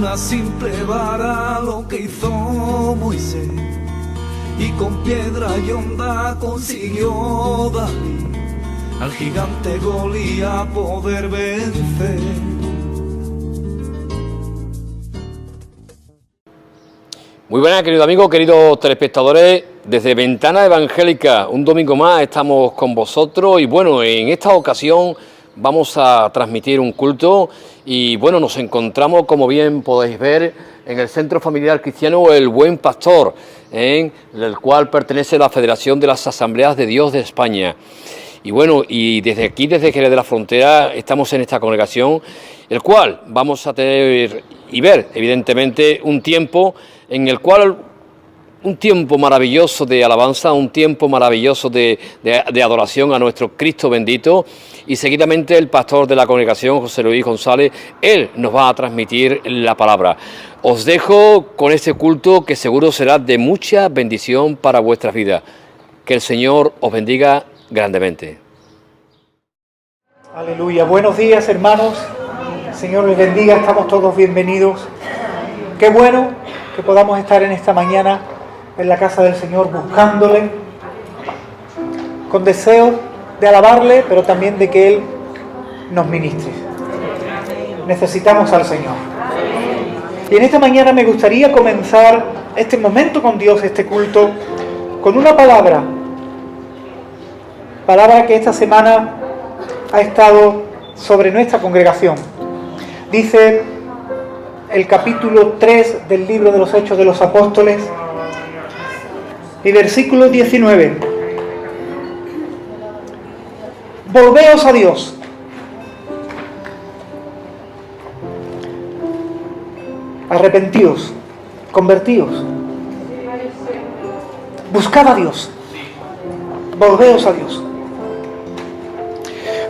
una simple vara lo que hizo Moisés, y con piedra y honda consiguió David al gigante Goliat poder vencer. Muy buenas, querido amigo, queridos telespectadores, desde Ventana Evangélica, un domingo más estamos con vosotros y bueno, en esta ocasión vamos a transmitir un culto y bueno, nos encontramos, como bien podéis ver, en el Centro Familiar Cristiano El Buen Pastor, en el cual pertenece la Federación de las Asambleas de Dios de España. Y bueno, y desde aquí, desde Jerez de la Frontera, estamos en esta congregación, el cual vamos a tener y ver, evidentemente, un tiempo en el cual, un tiempo maravilloso de alabanza, un tiempo maravilloso de adoración a nuestro Cristo bendito, y seguidamente el pastor de la congregación, José Luis González, él nos va a transmitir la palabra. Os dejo con este culto que seguro será de mucha bendición para vuestras vidas. Que el Señor os bendiga grandemente. Aleluya. Buenos días, hermanos. El Señor les bendiga. Estamos todos bienvenidos. Qué bueno que podamos estar en esta mañana en la casa del Señor buscándole con deseo de alabarle, pero también de que Él nos ministre. Necesitamos al Señor. Y en esta mañana me gustaría comenzar este momento con Dios, este culto, con una palabra que esta semana ha estado sobre nuestra congregación. Dice el capítulo 3 del libro de los Hechos de los Apóstoles y versículo 19. Volveos a Dios. Arrepentíos, convertíos. Buscad a Dios. Volveos a Dios.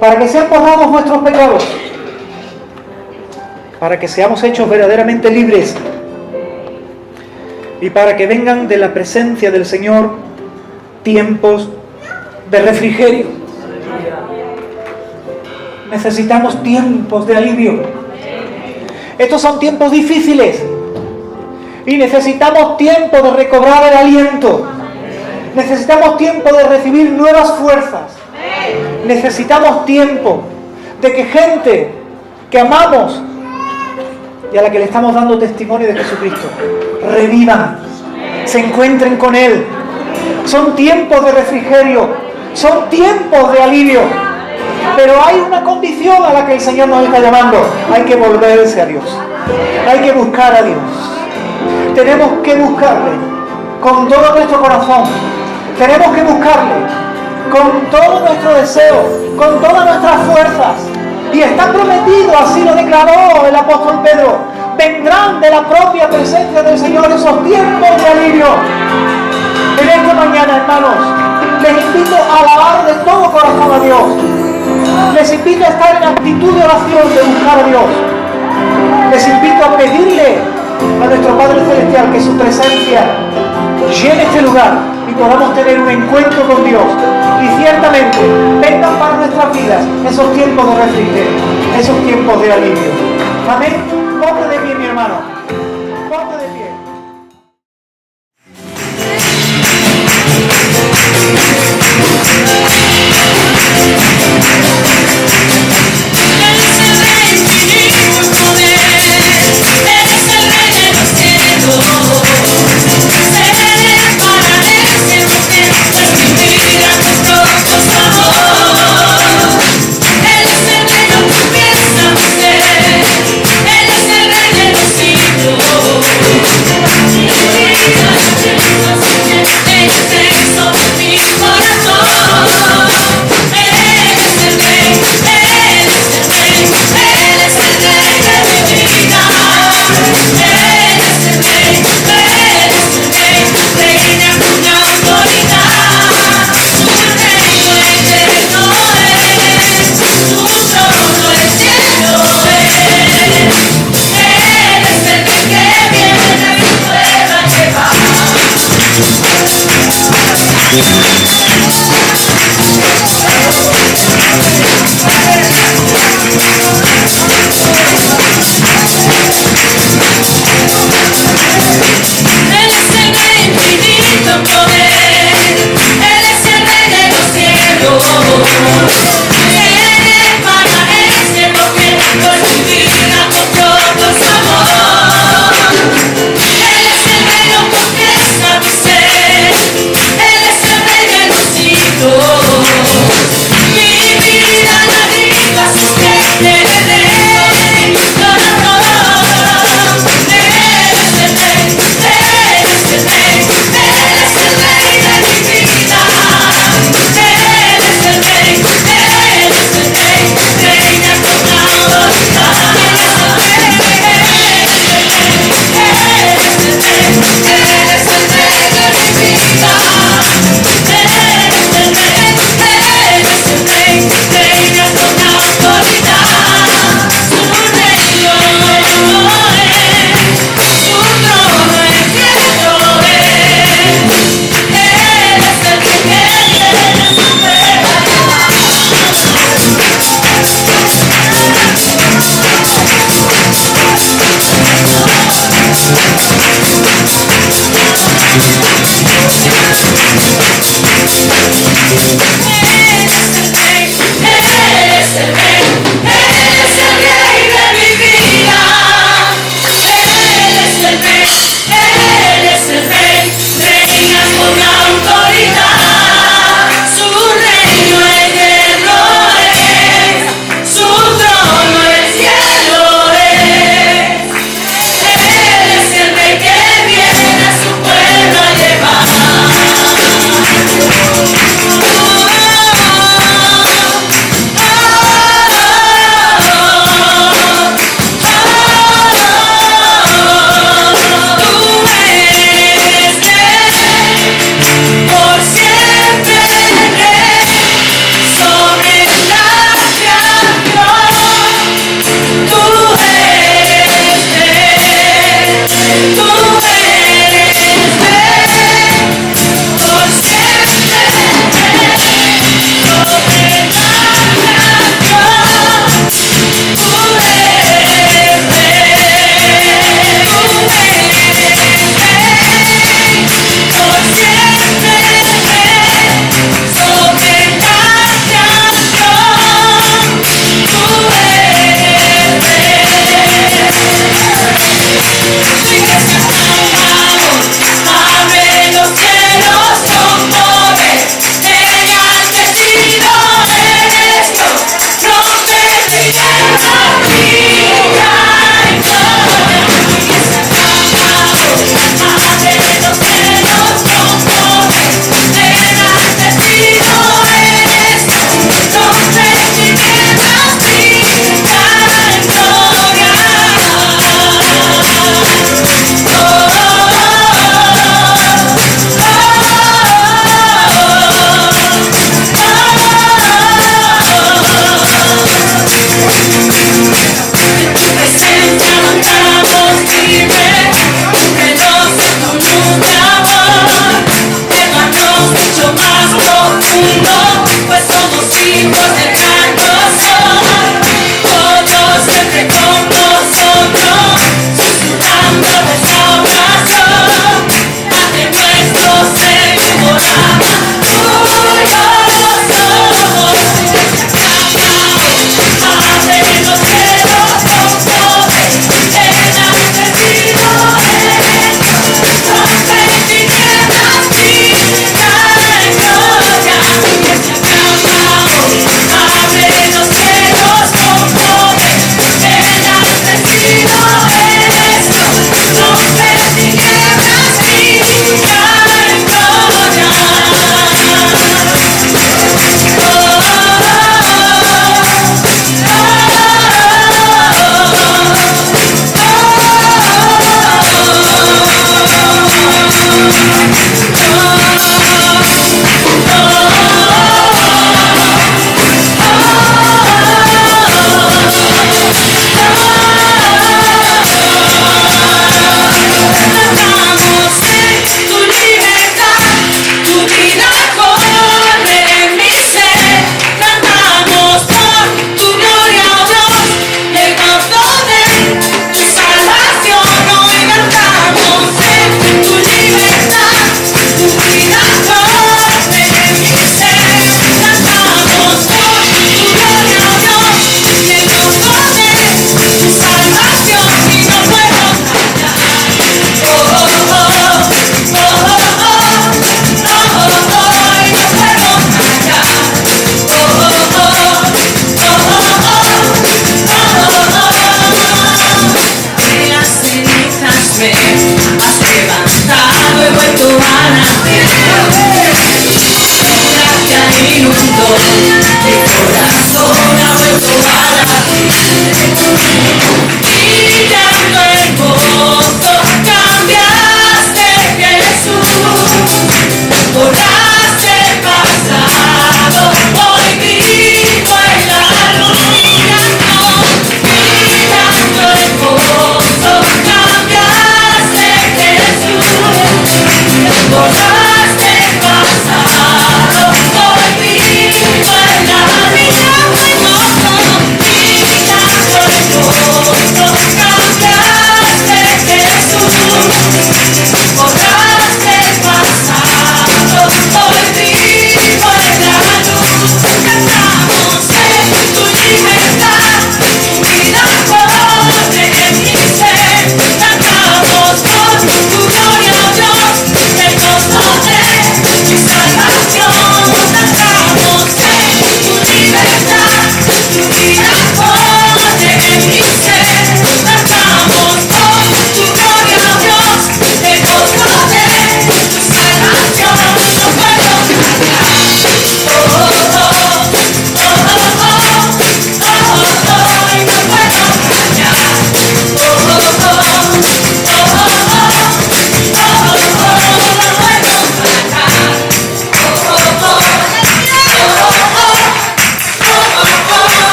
Para que sean borrados vuestros pecados, para que seamos hechos verdaderamente libres y para que vengan de la presencia del Señor tiempos de refrigerio. Necesitamos tiempos de alivio. Estos son tiempos difíciles y necesitamos tiempo de recobrar el aliento. Necesitamos tiempo de recibir nuevas fuerzas. Necesitamos tiempo de que gente que amamos y a la que le estamos dando testimonio de Jesucristo revivan, se encuentren con Él. Son tiempos de refrigerio, son tiempos de alivio, pero hay una condición a la que el Señor nos está llamando: hay que volverse a Dios, hay que buscar a Dios. Tenemos que buscarle con todo nuestro corazón, tenemos que buscarle con todo nuestro deseo, con todas nuestras fuerzas. Y está prometido, así lo declaró el apóstol Pedro: vendrán de la propia presencia del Señor esos tiempos de alivio. En esta mañana, hermanos, les invito a alabar de todo corazón a Dios. Les invito a estar en actitud de oración, de buscar a Dios. Les invito a pedirle a nuestro Padre Celestial que su presencia llene este lugar y podamos tener un encuentro con Dios. Y ciertamente vengan para nuestras vidas esos tiempos de refrigerio, esos tiempos de alivio. Amén. Ponte de pie, mi hermano. Ponte de pie. Viene a su pueblo a llevar.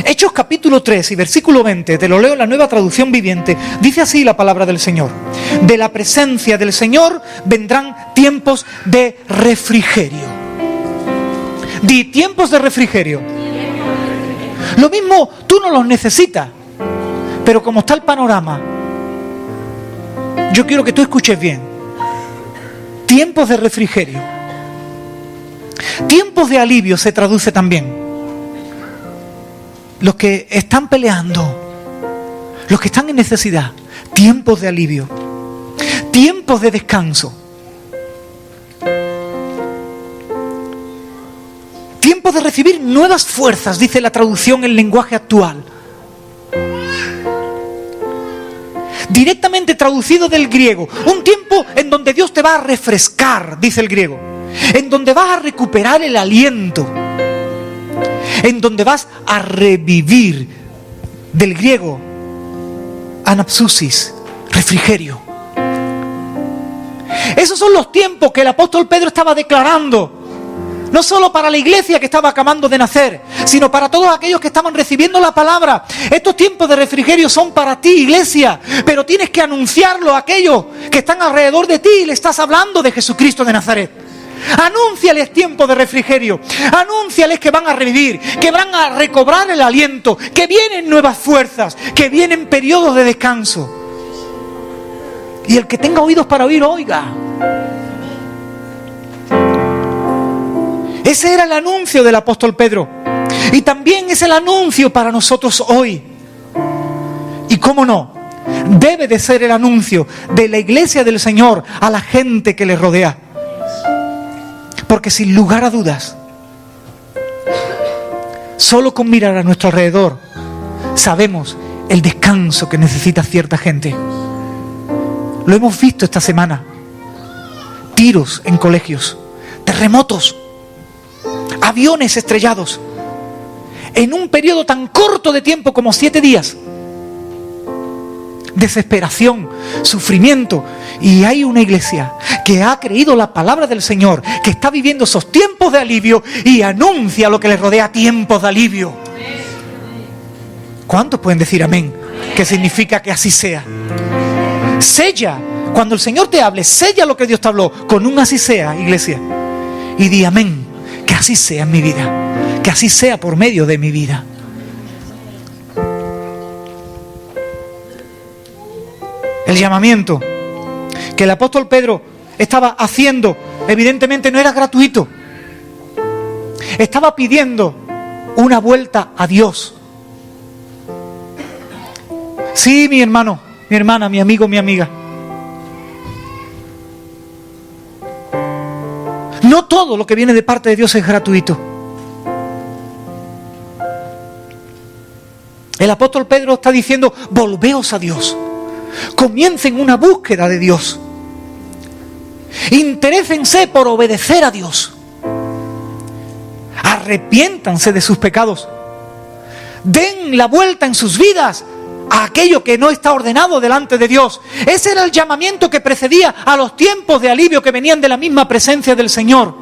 Hechos capítulo 3 y versículo 20, te lo leo en la Nueva Traducción Viviente, dice así la palabra del Señor: de la presencia del Señor vendrán tiempos de refrigerio. Di tiempos de refrigerio. Lo mismo, tú no los necesitas, pero como está el panorama, yo quiero que tú escuches bien. Tiempos de refrigerio. Tiempos de alivio se traduce también. Los que están peleando, los que están en necesidad, tiempos de alivio, tiempos de descanso, tiempos de recibir nuevas fuerzas, dice la traducción en lenguaje actual. Directamente traducido del griego, un tiempo en donde Dios te va a refrescar, dice el griego, en donde vas a recuperar el aliento, en donde vas a revivir, del griego anapsusis, refrigerio. Esos son los tiempos que el apóstol Pedro estaba declarando, no solo para la iglesia que estaba acabando de nacer, sino para todos aquellos que estaban recibiendo la palabra. Estos tiempos de refrigerio son para ti, iglesia, pero tienes que anunciarlo a aquellos que están alrededor de ti y le estás hablando de Jesucristo de Nazaret. Anúnciales tiempo de refrigerio, anúnciales que van a revivir, que van a recobrar el aliento, que vienen nuevas fuerzas, que vienen periodos de descanso. Y el que tenga oídos para oír, oiga. Ese era el anuncio del apóstol Pedro, y también es el anuncio para nosotros hoy. Y cómo no, debe de ser el anuncio de la iglesia del Señor a la gente que le rodea. Porque sin lugar a dudas, solo con mirar a nuestro alrededor, sabemos el descanso que necesita cierta gente. Lo hemos visto esta semana. Tiros en colegios, terremotos, aviones estrellados, en un periodo tan corto de tiempo como 7 días. Desesperación, sufrimiento, y hay una iglesia que ha creído la palabra del Señor, que está viviendo esos tiempos de alivio y anuncia lo que les rodea, tiempos de alivio. ¿Cuántos pueden decir amén? Que significa que así sea. Sella, cuando el Señor te hable, sella lo que Dios te habló con un así sea, iglesia, y di amén, que así sea en mi vida, que así sea por medio de mi vida. El llamamiento que el apóstol Pedro estaba haciendo, evidentemente no era gratuito. Estaba pidiendo una vuelta a Dios. Sí, mi hermano, mi hermana, mi amigo, mi amiga. No todo lo que viene de parte de Dios es gratuito. El apóstol Pedro está diciendo: volveos a Dios. Comiencen una búsqueda de Dios. Interésense por obedecer a Dios. Arrepiéntanse de sus pecados. Den la vuelta en sus vidas a aquello que no está ordenado delante de Dios. Ese era el llamamiento que precedía a los tiempos de alivio que venían de la misma presencia del Señor.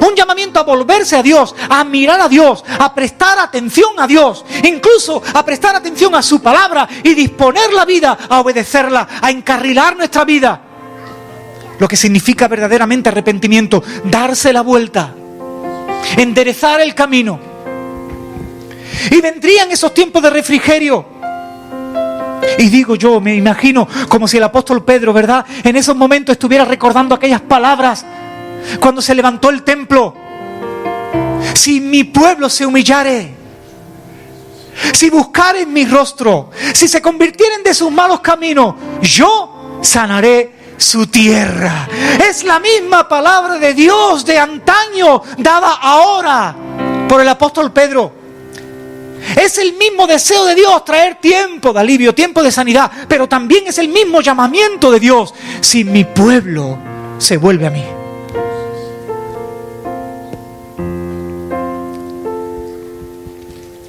Un llamamiento a volverse a Dios, a mirar a Dios, a prestar atención a Dios, incluso a prestar atención a su palabra y disponer la vida a obedecerla, a encarrilar nuestra vida. Lo que significa verdaderamente arrepentimiento, darse la vuelta, enderezar el camino. Y vendrían esos tiempos de refrigerio. Y digo yo, me imagino como si el apóstol Pedro, ¿verdad?, en esos momentos estuviera recordando aquellas palabras cuando se levantó el templo. Si mi pueblo se humillare, si buscaren mi rostro, si se convirtieren de sus malos caminos, yo sanaré su tierra. Es la misma palabra de Dios de antaño, dada ahora por el apóstol Pedro. Es el mismo deseo de Dios traer tiempo de alivio, tiempo de sanidad, pero también es el mismo llamamiento de Dios: si mi pueblo se vuelve a mí.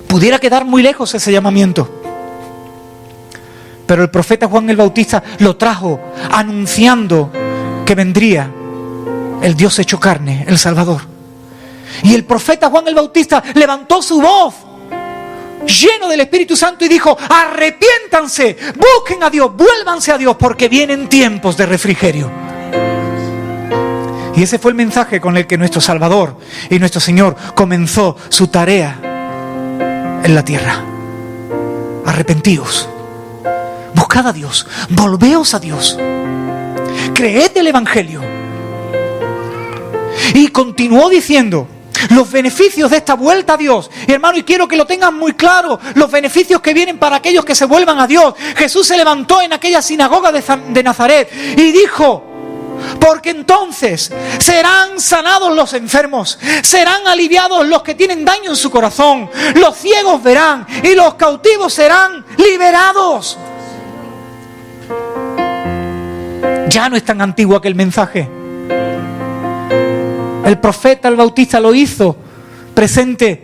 Pudiera quedar muy lejos ese llamamiento, pero el profeta Juan el Bautista lo trajo anunciando que vendría el Dios hecho carne, el Salvador. Y el profeta Juan el Bautista levantó su voz lleno del Espíritu Santo, y dijo: arrepiéntanse, busquen a Dios, vuélvanse a Dios, porque vienen tiempos de refrigerio. Y ese fue el mensaje con el que nuestro Salvador y nuestro Señor comenzó su tarea en la tierra. Arrepentíos, buscad a Dios, volveos a Dios, creed el Evangelio. Y continuó diciendo los beneficios de esta vuelta a Dios. Y hermano, y quiero que lo tengan muy claro, los beneficios que vienen para aquellos que se vuelvan a Dios. Jesús se levantó en aquella sinagoga de Nazaret y dijo: porque entonces serán sanados los enfermos, serán aliviados los que tienen daño en su corazón, los ciegos verán y los cautivos serán liberados. Ya no es tan antiguo aquel mensaje. El profeta, el Bautista lo hizo presente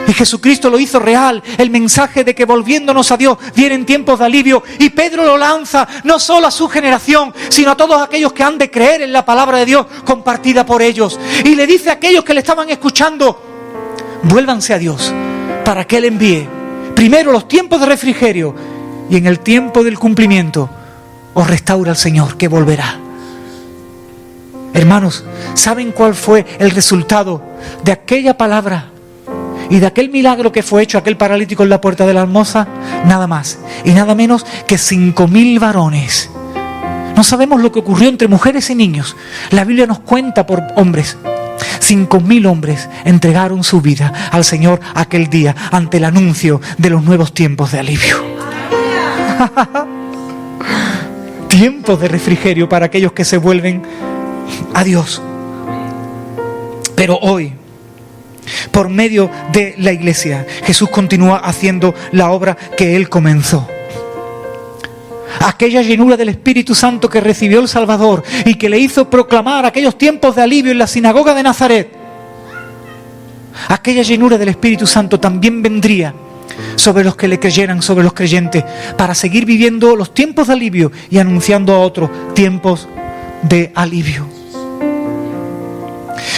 y Jesucristo lo hizo real. El mensaje de que volviéndonos a Dios vienen tiempos de alivio, y Pedro lo lanza no solo a su generación, sino a todos aquellos que han de creer en la palabra de Dios compartida por ellos. Y le dice a aquellos que le estaban escuchando: vuélvanse a Dios para que Él envíe primero los tiempos de refrigerio, y en el tiempo del cumplimiento os restaura el Señor, que volverá. Hermanos, ¿saben cuál fue el resultado de aquella palabra y de aquel milagro que fue hecho a aquel paralítico en la puerta de la almoza? Nada más y nada menos que 5.000 varones. No sabemos lo que ocurrió entre mujeres y niños. La Biblia nos cuenta por hombres. 5.000 hombres entregaron su vida al Señor aquel día ante el anuncio de los nuevos tiempos de alivio. Tiempos de refrigerio para aquellos que se vuelven a Dios. Pero hoy, por medio de la iglesia, Jesús continúa haciendo la obra que Él comenzó. Aquella llenura del Espíritu Santo que recibió el Salvador y que le hizo proclamar aquellos tiempos de alivio en la sinagoga de Nazaret, aquella llenura del Espíritu Santo también vendría sobre los que le creyeran, sobre los creyentes, para seguir viviendo los tiempos de alivio y anunciando a otros tiempos de alivio.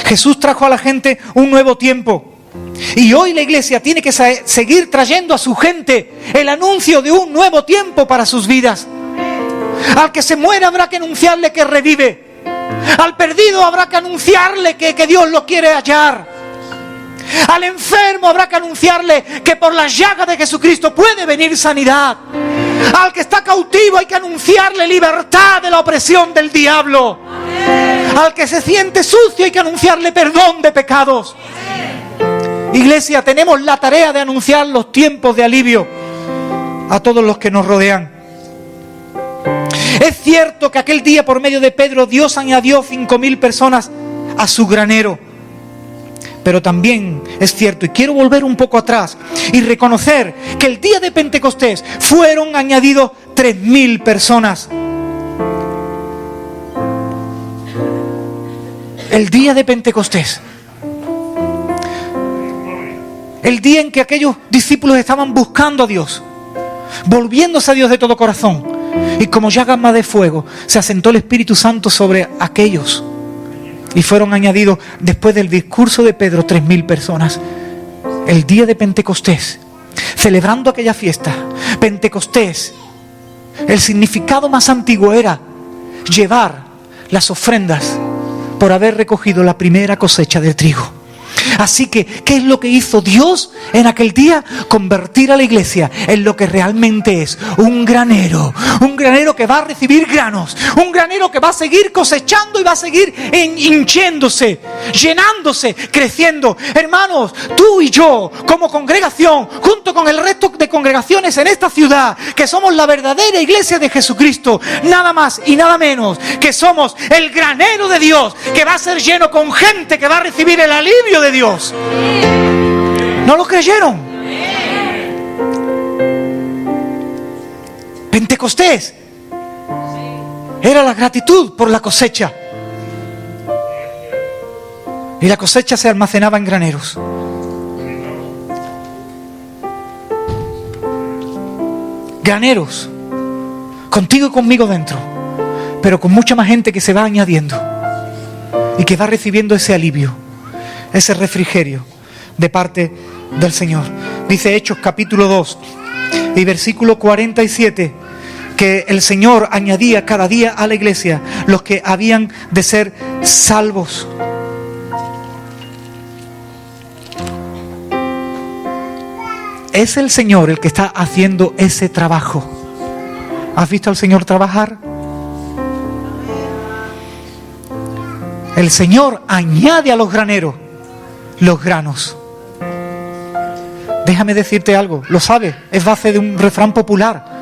Jesús trajo a la gente un nuevo tiempo, y hoy la iglesia tiene que seguir trayendo a su gente el anuncio de un nuevo tiempo para sus vidas. Al que se muere habrá que anunciarle que revive. Al perdido habrá que anunciarle que Dios lo quiere hallar. Al enfermo habrá que anunciarle que por las llagas de Jesucristo puede venir sanidad. Al que está cautivo hay que anunciarle libertad de la opresión del diablo. Al que se siente sucio hay que anunciarle perdón de pecados. Iglesia, tenemos la tarea de anunciar los tiempos de alivio a todos los que nos rodean. Es cierto que aquel día, por medio de Pedro, Dios añadió 5.000 personas a su granero. Pero también es cierto, y quiero volver un poco atrás y reconocer que el día de Pentecostés fueron añadidos 3.000 personas. El día de Pentecostés, el día en que aquellos discípulos estaban buscando a Dios, volviéndose a Dios de todo corazón, y como llama de fuego se asentó el Espíritu Santo sobre aquellos, y fueron añadidos después del discurso de Pedro 3.000 personas. El día de Pentecostés, celebrando aquella fiesta, Pentecostés, el significado más antiguo era llevar las ofrendas por haber recogido la primera cosecha del trigo. Así que, ¿qué es lo que hizo Dios en aquel día? Convertir a la iglesia en lo que realmente es: un granero que va a recibir granos, un granero que va a seguir cosechando y va a seguir hinchiéndose, llenándose, creciendo. Hermanos, tú y yo, como congregación, junto con el resto de congregaciones en esta ciudad, que somos la verdadera iglesia de Jesucristo, nada más y nada menos que somos el granero de Dios, que va a ser lleno con gente que va a recibir el alivio de Dios. ¿No lo creyeron? Pentecostés era la gratitud por la cosecha, y la cosecha se almacenaba en graneros. Graneros, contigo y conmigo dentro, pero con mucha más gente que se va añadiendo y que va recibiendo ese alivio, ese refrigerio de parte del Señor. Dice Hechos capítulo 2 y versículo 47, que el Señor añadía cada día a la iglesia los que habían de ser salvos. Es el Señor el que está haciendo ese trabajo. ¿Has visto al Señor trabajar? El Señor añade a los graneros los granos. Déjame decirte algo, lo sabes, es base de un refrán popular.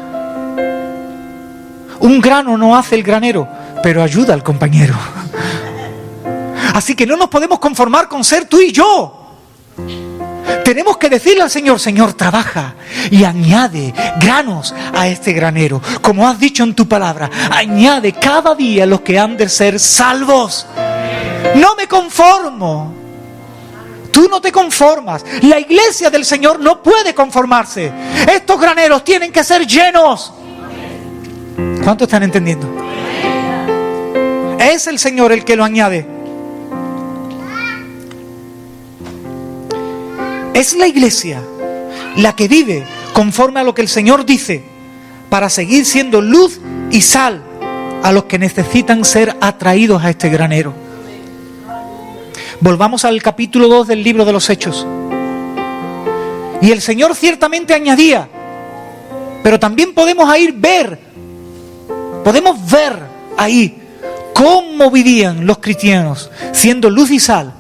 Un grano no hace el granero, pero ayuda al compañero. Así que no nos podemos conformar con ser tú y yo. Tenemos que decirle al Señor: Señor, trabaja y añade granos a este granero. Como has dicho en tu palabra, añade cada día los que han de ser salvos. No me conformo. Tú no te conformas. La iglesia del Señor no puede conformarse. Estos graneros tienen que ser llenos. ¿Cuántos están entendiendo? Es el Señor el que lo añade. Es la iglesia la que vive conforme a lo que el Señor dice, para seguir siendo luz y sal a los que necesitan ser atraídos a este granero. Volvamos al capítulo 2 del libro de los Hechos. Y el Señor ciertamente añadía, pero también podemos ver ahí cómo vivían los cristianos, siendo luz y sal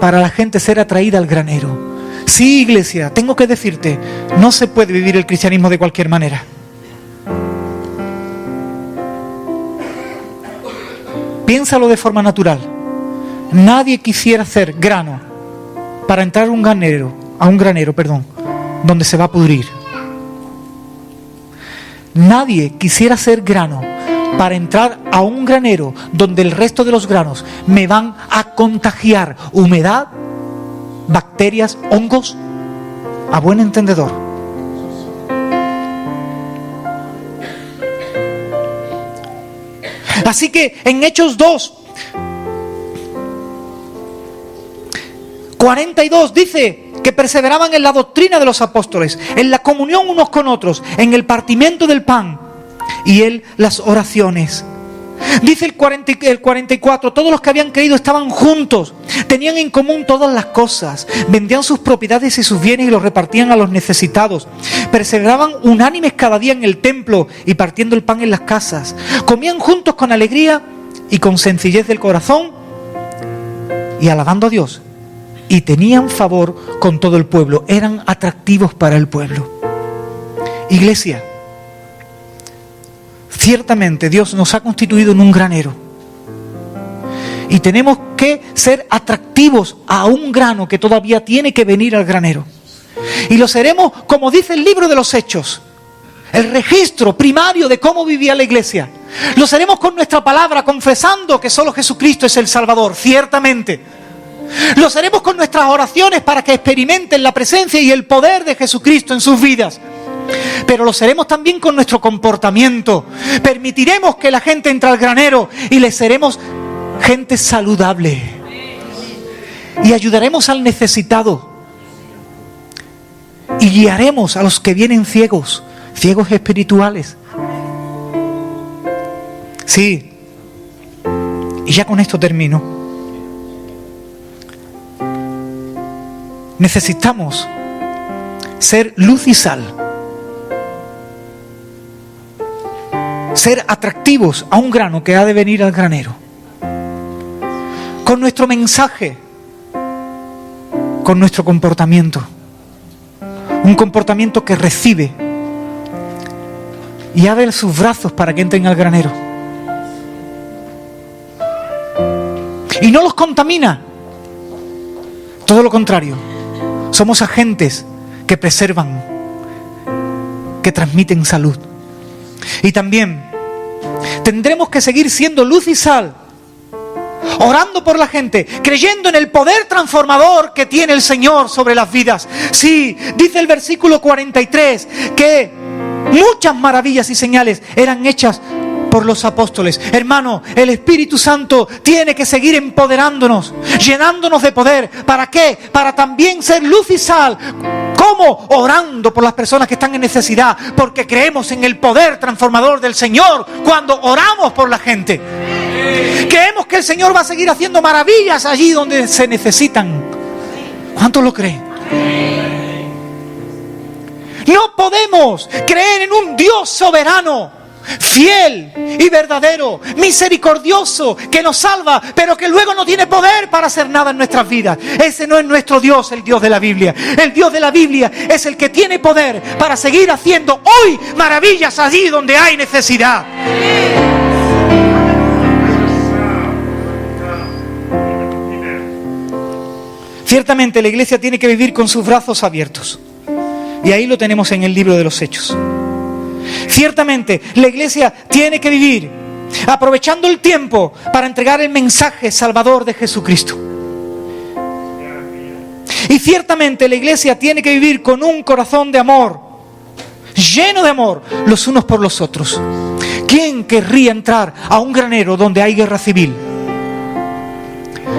para la gente ser atraída al granero. Sí, iglesia, tengo que decirte, no se puede vivir el cristianismo de cualquier manera. Piénsalo de forma natural. Nadie quisiera ser grano para entrar a un granero, donde se va a pudrir. Nadie quisiera ser grano para entrar a un granero donde el resto de los granos me van a contagiar humedad, bacterias, hongos, a buen entendedor. Así que en Hechos 2, 42 dice que perseveraban en la doctrina de los apóstoles, en la comunión unos con otros, en el partimiento del pan y en las oraciones. Dice el 44, todos los que habían creído estaban juntos, tenían en común todas las cosas, vendían sus propiedades y sus bienes y los repartían a los necesitados, perseveraban unánimes cada día en el templo y partiendo el pan en las casas, comían juntos con alegría y con sencillez del corazón y alabando a Dios, y tenían favor con todo el pueblo, eran atractivos para el pueblo. Iglesia, ciertamente Dios nos ha constituido en un granero y tenemos que ser atractivos a un grano que todavía tiene que venir al granero, y lo seremos como dice el libro de los Hechos, el registro primario de cómo vivía la iglesia. Lo seremos con nuestra palabra, confesando que solo Jesucristo es el Salvador, ciertamente. Lo seremos con nuestras oraciones para que experimenten la presencia y el poder de Jesucristo en sus vidas. Pero lo seremos también con nuestro comportamiento. Permitiremos que la gente entre al granero y les seremos gente saludable. Y ayudaremos al necesitado. Y guiaremos a los que vienen ciegos espirituales. Sí. Y ya con esto termino. Necesitamos ser luz y sal. Ser atractivos a un grano que ha de venir al granero. Con nuestro mensaje, con nuestro comportamiento. Un comportamiento que recibe y abre sus brazos para que entren al granero. Y no los contamina. Todo lo contrario. Somos agentes que preservan, que transmiten salud. Y también tendremos que seguir siendo luz y sal, orando por la gente, creyendo en el poder transformador que tiene el Señor sobre las vidas. Sí, dice el versículo 43 que muchas maravillas y señales eran hechas por los apóstoles. Hermano, el Espíritu Santo tiene que seguir empoderándonos, llenándonos de poder. ¿Para qué? Para también ser luz y sal. ¿Cómo? Orando por las personas que están en necesidad, porque creemos en el poder transformador del Señor cuando oramos por la gente. Creemos que el Señor va a seguir haciendo maravillas allí donde se necesitan. ¿Cuántos lo creen? No podemos creer en un Dios soberano, fiel y verdadero, misericordioso, que nos salva, pero que luego no tiene poder para hacer nada en nuestras vidas. Ese no es nuestro Dios, el Dios de la Biblia. El Dios de la Biblia es el que tiene poder para seguir haciendo hoy maravillas allí donde hay necesidad. Ciertamente la iglesia tiene que vivir con sus brazos abiertos. Y ahí lo tenemos en el libro de los Hechos. Ciertamente la iglesia tiene que vivir aprovechando el tiempo para entregar el mensaje salvador de Jesucristo. Y ciertamente la iglesia tiene que vivir con un corazón de amor, lleno de amor los unos por los otros. ¿Quién querría entrar a un granero donde hay guerra civil?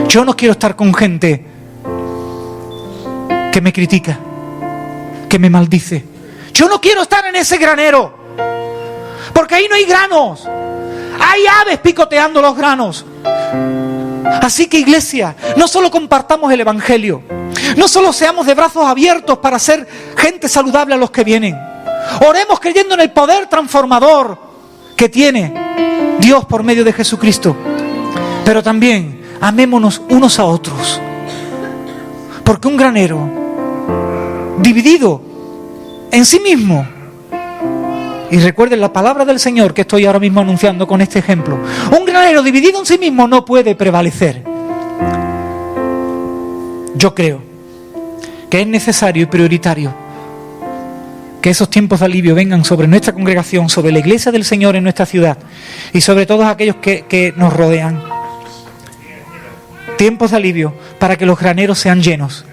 Yo no quiero estar con gente que me critica, que me maldice. Yo no quiero estar en ese granero, porque ahí no hay granos, hay aves picoteando los granos. Así que, iglesia, no solo compartamos el evangelio, no solo seamos de brazos abiertos para ser gente saludable a los que vienen. Oremos creyendo en el poder transformador que tiene Dios por medio de Jesucristo, pero también amémonos unos a otros, porque un granero dividido en sí mismo, y recuerden la palabra del Señor que estoy ahora mismo anunciando con este ejemplo, un granero dividido en sí mismo no puede prevalecer. Yo creo que es necesario y prioritario que esos tiempos de alivio vengan sobre nuestra congregación, sobre la iglesia del Señor en nuestra ciudad y sobre todos aquellos que nos rodean. Tiempos de alivio para que los graneros sean llenos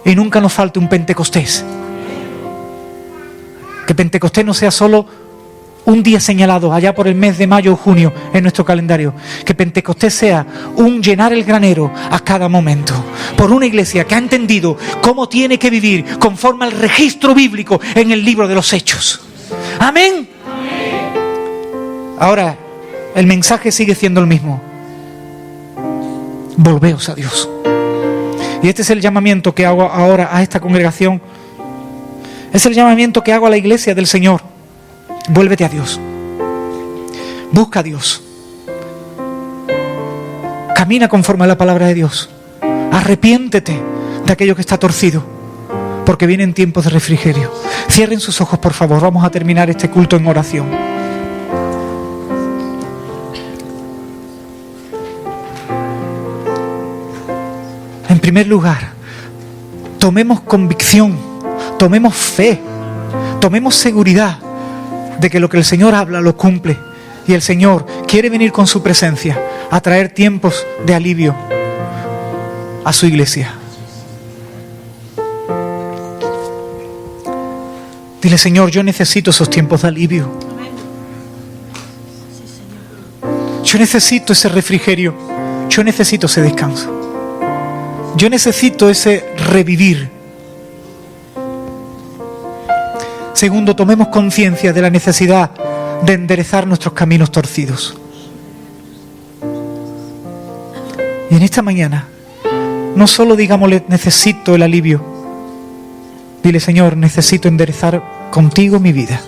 y nunca nos falte un Pentecostés. Que Pentecostés no sea solo un día señalado allá por el mes de mayo o junio en nuestro calendario. Que Pentecostés sea un llenar el granero a cada momento, por una iglesia que ha entendido cómo tiene que vivir conforme al registro bíblico en el libro de los Hechos. Amén. Ahora, el mensaje sigue siendo el mismo. Volveos a Dios. Y este es el llamamiento que hago ahora a esta congregación. Es el llamamiento que hago a la iglesia del Señor. Vuélvete a Dios. Busca a Dios. Camina conforme a la palabra de Dios. Arrepiéntete de aquello que está torcido, porque vienen tiempos de refrigerio. Cierren sus ojos, por favor. Vamos a terminar este culto en oración. En primer lugar, tomemos convicción, tomemos fe, tomemos seguridad de que lo que el Señor habla lo cumple. Y el Señor quiere venir con su presencia a traer tiempos de alivio a su iglesia. Dile: Señor, yo necesito esos tiempos de alivio. Yo necesito ese refrigerio. Yo necesito ese descanso. Yo necesito ese revivir. Segundo, tomemos conciencia de la necesidad de enderezar nuestros caminos torcidos. Y en esta mañana, no solo digámosle: necesito el alivio. Dile: Señor, necesito enderezar contigo mi vida.